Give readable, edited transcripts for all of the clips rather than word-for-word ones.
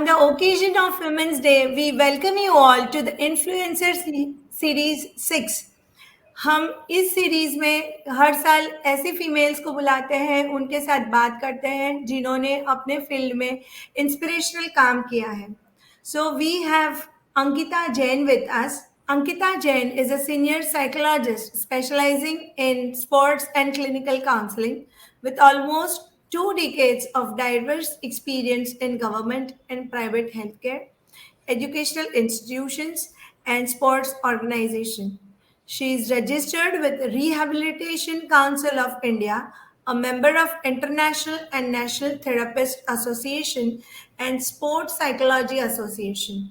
On the occasion of Women's Day, we welcome you all to the Influencer Series 6. हम इस series में हर साल ऐसी फीमेल्स को बुलाते हैं, उनके साथ बात करते हैं जिन्होंने अपने फील्ड में इंस्पिरेशनल काम किया है. So we have Ankita Jain with us. Ankita Jain is a senior psychologist specializing in sports and clinical counseling with almost 2 decades of diverse experience in government and private healthcare, educational institutions, and sports organization. She is registered with Rehabilitation Council of India, a member of International and National Therapist Association and Sports Psychology Association.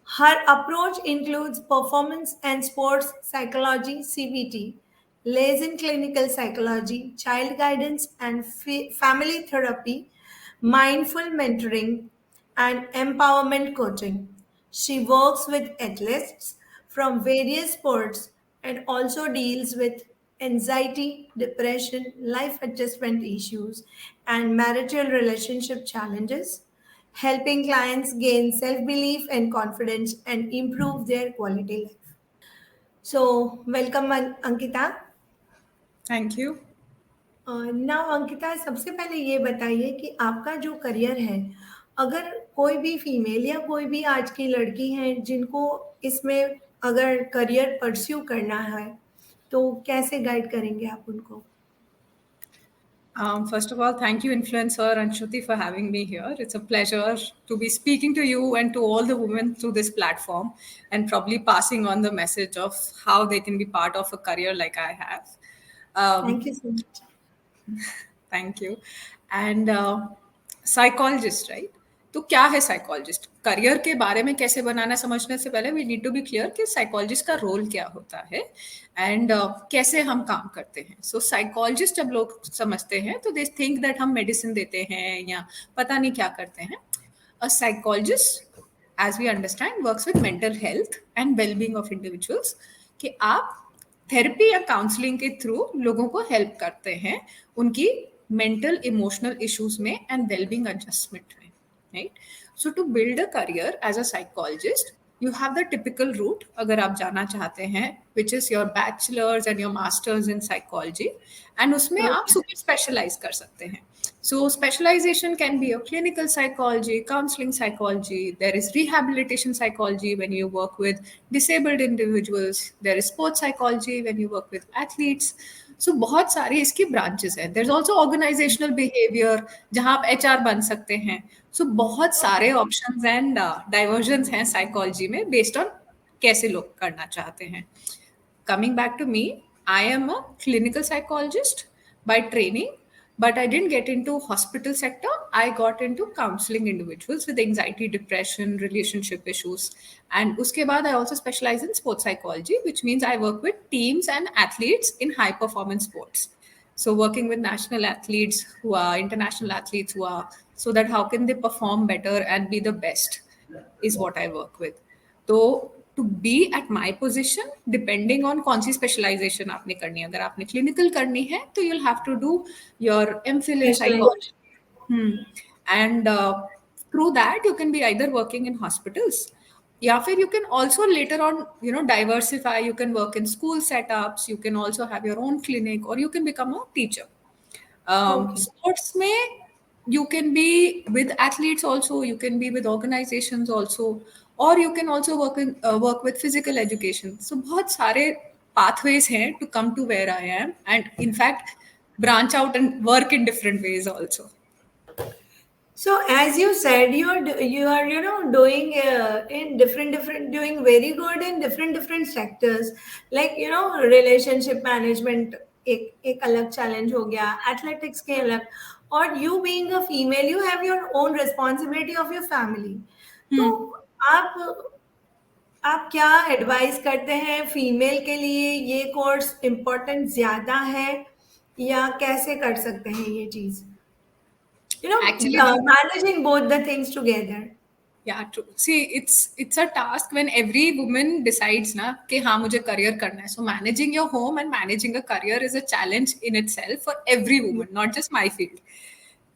Her approach includes performance and sports psychology (CBT), lays in clinical psychology, child guidance and family therapy, mindful mentoring, and empowerment coaching. She works with athletes from various sports and also deals with anxiety, depression, life adjustment issues, and marital relationship challenges, helping clients gain self belief and confidence and improve their quality life. So, welcome, Ankita. Thank you. Now Ankita, सबसे पहले ये बताइए कि आपका जो career है, अगर कोई भी फीमेल या कोई भी आज की लड़की है जिनको इसमें अगर करियर परस्यू करना है, तो कैसे गाइड करेंगे आप उनको? First of all, thank you, influencer Anshuti, for having me here. It's a pleasure to be speaking to you and to all the women through this platform, and probably passing on the message of how they can be part of a career like I have. Thank you so much. Thank you. And psychologist, right? तो क्या है psychologist? Career के बारे में कैसे बनाना समझने से पहले we need to be clear कि साइकोलॉजिस्ट का रोल क्या होता है एंड कैसे हम काम करते हैं. सो साइकोलॉजिस्ट जब लोग समझते हैं तो दे थिंक दैट हम मेडिसिन देते हैं या पता नहीं क्या करते हैं. A psychologist, as we understand, works with mental health and wellbeing of individuals, कि आप थेरेपी या काउंसलिंग के थ्रू लोगों को हेल्प करते हैं उनकी मेंटल इमोशनल इश्यूज में एंड वेलबींग एडजस्टमेंट में, right? So to build a career as a psychologist, you have the typical route अगर आप जाना चाहते हैं, which is your bachelor's and your master's in psychology, and उसमें आप super specialize कर सकते हैं. So specialization can be a clinical psychology, counseling psychology, there is rehabilitation psychology when you work with disabled individuals, there is sports psychology when you work with athletes. सो बहुत सारी इसकी branches हैं. There is also organisational behaviour जहां आप HR बन सकते हैं. So बहुत सारे ऑप्शंस एंड डाइवर्जन्स हैं साइकोलॉजी में बेस्ड ऑन कैसे लोग करना चाहते हैं. Coming back to me, I am a clinical psychologist by training, but I didn't get into hospital sector. I got into counseling individuals with anxiety, depression, relationship issues, and uske baad I also specialize in sports psychology, which means I work with teams and athletes in high performance sports. So working with national athletes who are international athletes who are, so that how can they perform better and be the best is what I work with. तो to be at my position, depending on कौन सी specialisation आपने करनी है. अगर आपने clinical करनी है तो you'll have to do your MPhil in psychology, and through that you can be either working in hospitals या फिर you can also later on diversify. You can work in school setups, you can also have your own clinic, or you can become a teacher. Sports में you can be with athletes also, you can be with organizations also, or you can also work with physical education. So बहुत सारे pathways हैं to come to where I am, and in fact branch out and work in different ways also. So as you said, you are doing in different doing very good in different sectors, like relationship management एक अलग challenge हो गया, athletics के अलग, और you being a female, you have your own responsibility of your family. तो आप क्या एडवाइस करते हैं फीमेल के लिए? ये कोर्स इम्पोर्टेंट ज्यादा है या कैसे कर सकते हैं ये चीज? Actually, managing both the things together. Yeah, true. See, it's a task when every woman decides ना कि हाँ मुझे career करना है. So managing your home and managing a career is a challenge in itself for every woman, not just my field.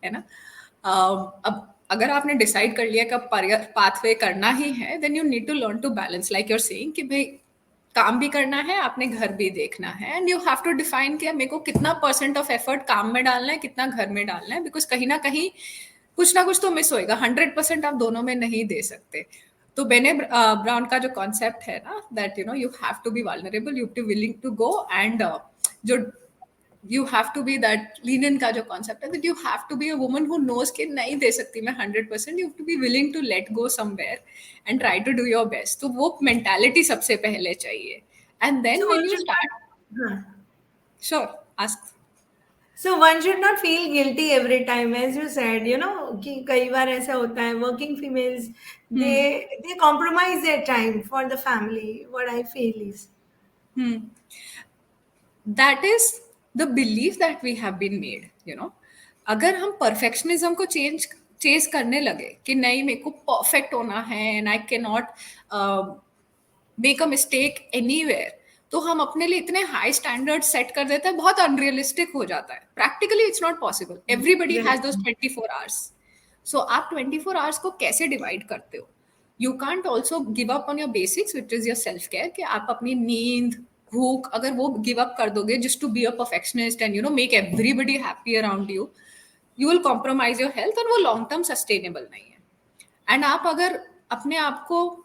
है ना? अब अगर आपने डिसाइड कर लिया कि अब पाथवे करना ही है, then you need to learn to balance, like you're saying कि भाई काम भी करना है, आपने घर भी देखना है, and you have to define कि मेरे को कितना परसेंट ऑफ एफर्ट काम में डालना है, कितना घर में डालना है, बिकॉज कहीं ना कहीं कुछ ना कुछ तो मिस होएगा, 100% आप दोनों में नहीं दे सकते. तो बेने ब्राउन का जो कॉन्सेप्ट है ना, that you have to be vulnerable, you to willing to go, and जो you have to be that lenient का जो concept है, that you have to be a woman who knows कि नहीं दे सकती मैं 100%, you have to be willing to let go somewhere and try to do your best. तो वो mentality सबसे पहले चाहिए, and then So when one you should start, not, हाँ. sure, ask. So one should not feel guilty every time, as you said, you know, कि कई बार ऐसा होता है, working females, they compromise their time for the family. What I feel is. That is the belief that we have been made, you know. अगर हम perfectionism को chess करने लगे कि नहीं मेरे को परफेक्ट होना है and I can not make a mistake anywhere, तो हम अपने लिए इतने हाई स्टैंडर्ड सेट कर देते हैं, बहुत अनरियलिस्टिक हो जाता है. Practically it's not possible, everybody has those 24 hours. So आप 24 आवर्स को कैसे डिवाइड करते हो? You can't also give up on your basics which is your self care, कि आप अपनी नींद, भूख, अगर वो गिव अप कर दोगे just to be a perfectionist and make everybody happy around you, you will compromise your health, और वो लॉन्ग टर्म सस्टेनेबल नहीं है. एंड आप अगर अपने आप को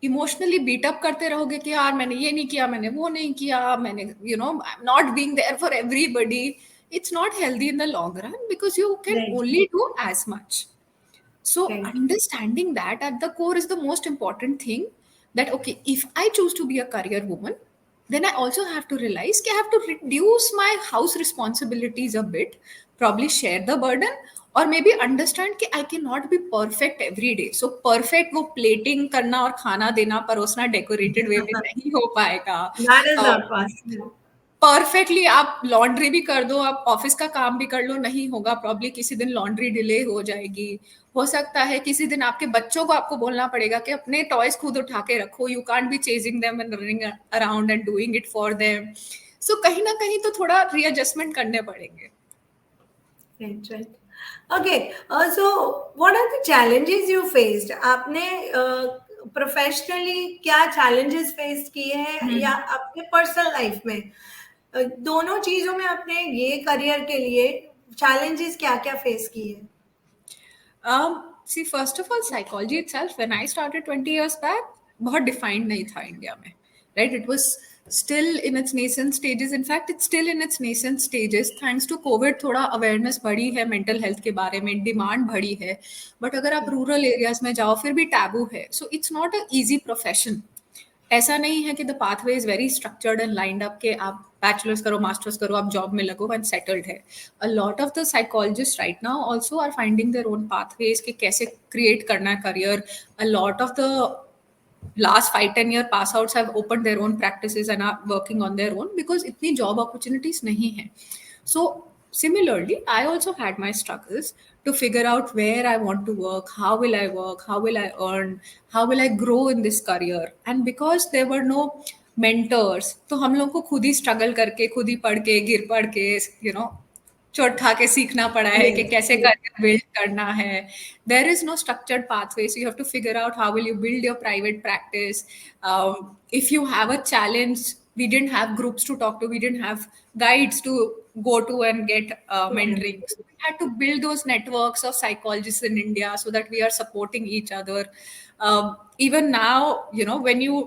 इमोशनली बीटअप करते रहोगे कि यार मैंने ये नहीं किया, मैंने वो नहीं किया, मैंने not being there for everybody, it's not healthy in the long run, because you can Right. only do as much. So Right. understanding that at the core is the most important thing, that okay, if I choose to be a career woman, then I also have to realize that I have to reduce my house responsibilities a bit, probably share the burden, or maybe understand कि I cannot be perfect every day. So perfect वो plating करना और खाना देना परोसना decorated way में नहीं हो पाएगा. That is not possible. Perfectly आप लॉन्ड्री भी कर दो, आप ऑफिस का काम भी कर लो, नहीं होगा. प्रॉब्ली किसी दिन लॉन्ड्री डिले हो जाएगी, हो सकता है किसी दिन आपके बच्चों को आपको बोलना पड़ेगा कि अपने टॉयज खुद उठा के रखो, you can't be chasing them and running around and doing it for them. So कहीं ना कहीं तो थोड़ा रीएडजस्टमेंट करने पड़ेंगे. Right, right. Okay. So what are the challenges you faced? आपने प्रोफेशनली क्या challenges face किए हैं, या अपने पर्सनल लाइफ में दोनों चीजों में अपने ये करियर के लिए challenges क्या क्या फेस किए हैं? See, first of all, psychology itself, when I started 20 years back, बहुत defined नहीं था इंडिया में, right? It was still in its nascent stages. In fact, it's still in its nascent stages. Thanks to COVID, थोड़ा awareness बढ़ी है mental health के बारे में, demand बढ़ी है. But अगर आप rural areas में जाओ, फिर भी taboo है. So it's not an easy profession. ऐसा नहीं है कि the pathway is very structured and lined up के आप बैचलर्स करो, मास्टर्स करो, आप जॉब में लगो एंड सेटल्ड है. A lot of the psychologist right now also are finding their own pathways कि कैसे क्रिएट करना है career. A lot of the last 5-10 year pass outs have opened their own practices and are working on their own, because itni job opportunities nahi hai. So similarly, I also had my struggles to figure out where I want to work, how will I earn, how will I grow in this career. And because there were no mentors, तो हम लोग को खुद ही struggle करके, खुद ही पढ़ के, गिर पढ़ के, चोट खा के सीखना पड़ा है कि कैसे करियर बिल्ड करना है. There is no structured pathway, so you have to figure out how will you build your private practice. If you have a challenge, we didn't have groups to talk to, we didn't have guides to go to and get mentoring. So we had to build those networks of psychologists in India so that we are supporting each other. Even now, when you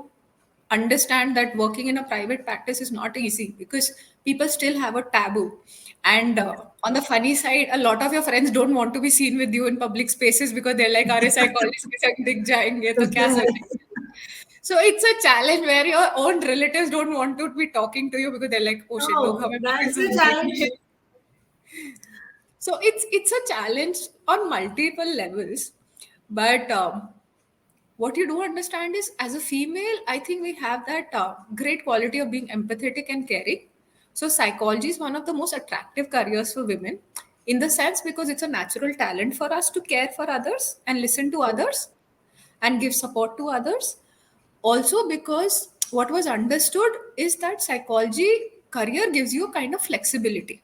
understand that working in a private practice is not easy, because people still have a taboo. And on the funny side, a lot of your friends don't want to be seen with you in public spaces because they're like, "Are psychologist ke saath dikh jayenge to kya kare?" So it's a challenge where your own relatives don't want to be talking to you because they're like, "Oh shit, log hame That's the public challenge. So it's a challenge on multiple levels. But what you do understand is, as a female, I think we have that great quality of being empathetic and caring. So psychology is one of the most attractive careers for women, in the sense because it's a natural talent for us to care for others and listen to others and give support to others. Also because what was understood is that psychology career gives you a kind of flexibility,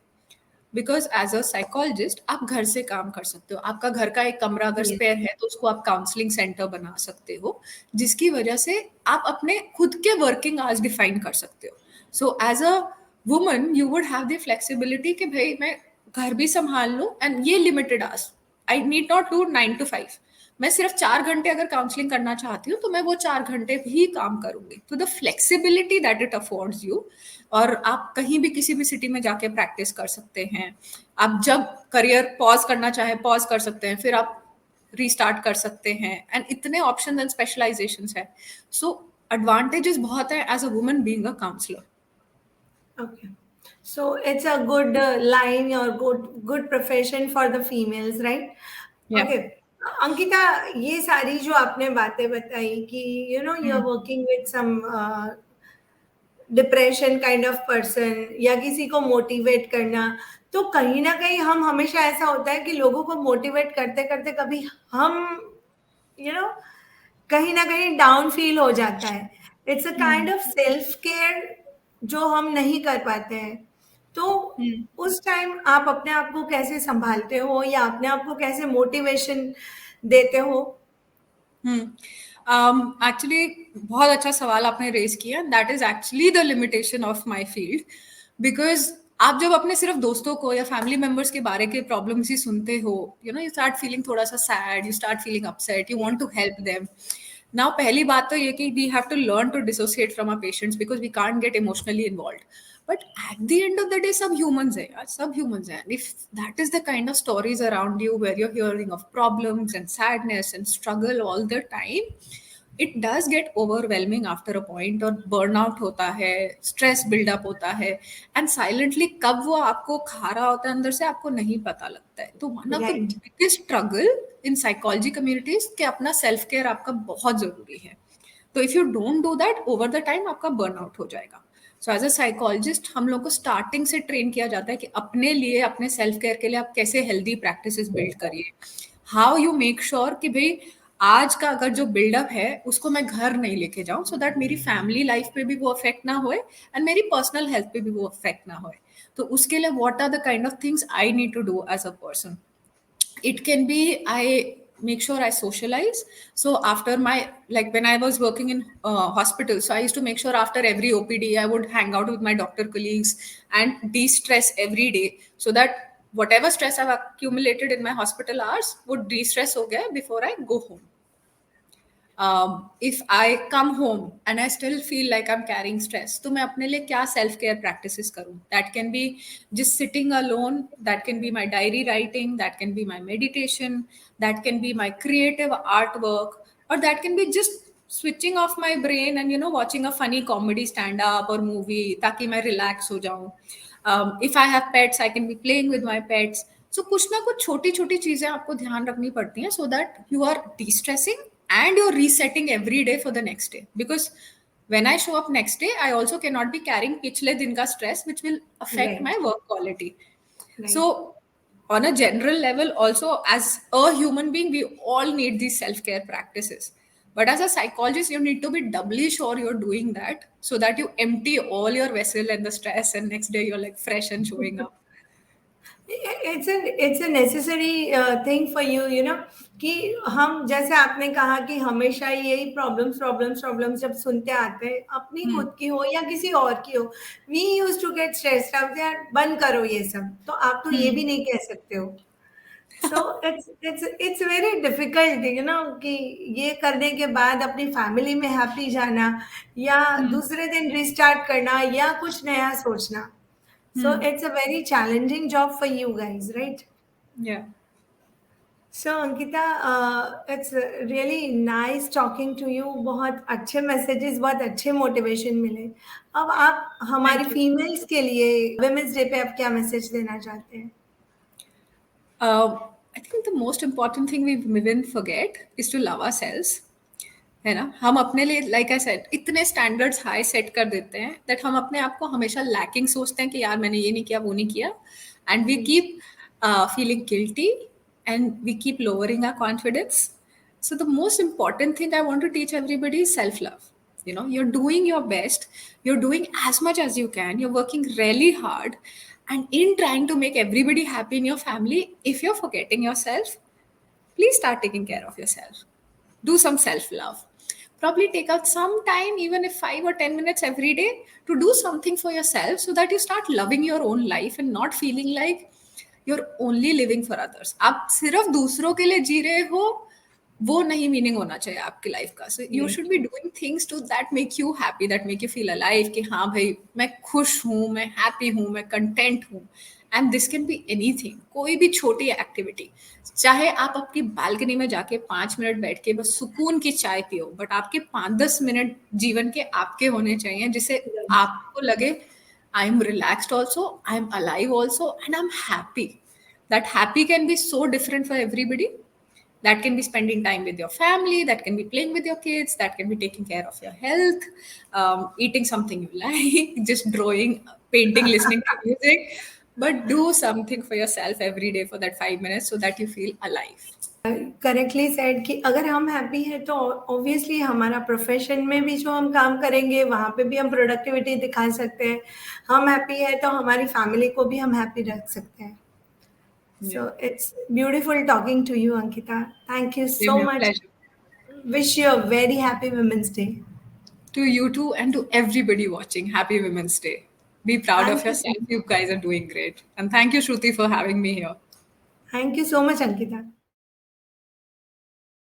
because as a psychologist आप घर से काम कर सकते हो, आपका घर का एक कमरा अगर Yes. स्पेयर है तो उसको आप काउंसलिंग सेंटर बना सकते हो, जिसकी वजह से आप अपने खुद के वर्किंग आवर्स डिफाइन कर सकते हो. So as a woman you would have the flexibility कि भाई मैं घर भी संभाल लूं एंड ये limited hours, I need not do 9 to 5. मैं सिर्फ 4 घंटे अगर काउंसलिंग करना चाहती हूँ तो मैं वो 4 घंटे भी काम करूंगी. तो the flexibility that it affords you, और आप कहीं भी किसी भी सिटी में जाके प्रैक्टिस कर सकते हैं. आप जब करियर पॉज करना चाहे पॉज कर सकते हैं, फिर आप रीस्टार्ट कर सकते हैं, एंड इतने ऑप्शन एंड स्पेशलाइजेशन है. सो एडवांटेजेस बहुत है as a woman being a counsellor. Okay. So it's a good line or good profession for the females, right? Yeah. Okay. Ankita, ये सारी जो आपने बातें बताई कि you are working with some depression kind of person या किसी को मोटिवेट करना, तो कहीं ना कहीं हम हमेशा ऐसा होता है कि लोगों को मोटिवेट करते करते कभी हम यू नो कहीं ना कहीं डाउन फील हो जाता है. It's a kind of self care जो हम नहीं कर पाते हैं. तो उस टाइम आप अपने आप को कैसे संभालते हो या अपने आप को कैसे मोटिवेशन देते हो? एक्चुअली बहुत अच्छा सवाल आपने रेज किया. That is actually the limitation of my field. Because आप जब अपने सिर्फ दोस्तों को या फैमिली मेंबर्स के बारे के प्रॉब्लम्स ही सुनते हो, यू स्टार्ट फीलिंग थोड़ा सा sad, you start feeling upset, you want to help them. Now पहली बात तो ये कि we have to learn to dissociate from our patients because we can't get emotionally involve. But at the end of the day सब humans है यार, सब humans हैं. If that is the kind of stories around you where you're hearing of problems and sadness and struggle all the time, it does get overwhelming after a point, और burnout होता है, stress build up होता है, and silently कब वो आपको खा रहा होता है अंदर से आपको नहीं पता लगता है. तो one of the right. biggest struggle in psychology communities कि अपना self care आपका बहुत जरूरी है. तो if you don't do that over the time आपका बर्नआउट हो जाएगा. सो एज अ साइकोलॉजिस्ट हम लोग को स्टार्टिंग से ट्रेन किया जाता है कि अपने लिए, अपने सेल्फ केयर के लिए आप कैसे हेल्दी प्रैक्टिसेस बिल्ड करिए. हाउ यू मेक श्योर कि भाई आज का अगर जो बिल्डअप है उसको मैं घर नहीं लेके जाऊं, सो दैट मेरी फैमिली लाइफ पे भी वो अफेक्ट ना होए एंड मेरी पर्सनल हेल्थ पे भी वो अफेक्ट ना होए. तो उसके लिए what are the kind of things I need to do as a person. It can be I make sure I socialize. So after my, like when I was working in hospital, so I used to make sure after every OPD I would hang out with my doctor colleagues and de-stress every day, so that whatever stress I've accumulated in my hospital hours would de-stress ho gaya before I go home. If I come home and I still feel like I'm carrying stress, तो मैं अपने लिए क्या self care practices करूँ? That can be just sitting alone, that can be my diary writing, that can be my meditation, that can be my creative artwork, or that can be just switching off my brain and watching a funny comedy stand up or movie ताकि मैं relax हो जाऊँ. If I have pets, I can be playing with my pets. So कुछ ना कुछ छोटी छोटी चीजें आपको ध्यान रखनी पड़ती हैं, so that you are de-stressing and you're resetting every day for the next day. Because when I show up next day, I also cannot be carrying पिछले दिन का stress, which will affect right. my work quality. Right. So on a general level, also as a human being, we all need these self-care practices. But as a psychologist, you need to be doubly sure you're doing that, so that you empty all your vessel and the stress, and next day you're like fresh and showing up. It's a necessary thing for you know कि हम, जैसे आपने कहा कि हमेशा यही problems problems problems जब सुनते आते हैं, अपनी खुद की हो या किसी और की हो, we use to get stressed out. यार बंद करो ये सब, तो आप तो ये भी नहीं कह सकते हो. सो इट्स वेरी डिफिकल्ट कि ये करने के बाद अपनी फैमिली में हैप्पी जाना या दूसरे दिन रिस्टार्ट करना या कुछ नया सोचना. So it's a very challenging job for you guys, right? Yeah. So Ankita, it's really nice talking to you. बहुत अच्छे messages, बहुत अच्छे motivation मिले. अब आप हमारी Thank you. females के लिए Women's Day पे आप क्या message देना चाहते हैं? I think the most important thing we women forget is to love ourselves. है ना, हम अपने लिए लाइक आई सेड इतने स्टैंडर्ड्स हाई सेट कर देते हैं दैट हम अपने आप को हमेशा लैकिंग सोचते हैं कि यार मैंने ये नहीं किया वो नहीं किया, and we keep feeling guilty and we keep lowering our confidence. So the most important thing I want to teach everybody is self love. You're doing your best, you're doing as much as you can, you're working really hard, And in trying to make everybody happy in your family, if you're forgetting yourself, please start taking care of yourself. Do some self love. Probably take out some time, even if 5 or 10 minutes every day, to do something for yourself so that you start loving your own life and not feeling like you're only living for others. आप सिर्फ दूसरों के लिए जी रहे हो, वो नहीं meaning होना चाहिए आपकी लाइफ का. So you should be doing things to that make you happy, that make you feel alive कि हाँ भाई मैं खुश हूँ, मैं हैप्पी हूँ, मैं कंटेंट हूँ. And this can be anything, कोई भी छोटी एक्टिविटी. चाहे आप अपनी बालकनी में जाके 5 मिनट बैठ के बस सुकून की चाय पियो, बट आपके 5-10 मिनट जीवन के आपके होने चाहिए जिसे आपको लगे I am relaxed also, I am alive also, and I am happy. That happy can be so different for everybody. That can be spending time with your family, that can be playing with your kids, that can be taking care of your health, eating something you like, just drawing, painting, listening to music. But do something for yourself every day for that 5 minutes so that you feel alive. Correctly said कि अगर हम happy हैं तो obviously हमारा profession में भी जो हम काम करेंगे वहाँ पे भी हम प्रोडक्टिविटी दिखा सकते हैं. हम हैप्पी है तो हमारी फैमिली को भी हम हैप्पी रख सकते हैं. So it's beautiful talking to you, Ankita. Thank you so much. Pleasure. Wish you a very happy Women's Day. To you too, and to everybody watching, happy Women's Day. Be proud Thank of you. yourself. You guys are doing great. And thank you, Shruti, for having me here. Thank you so much, Ankita.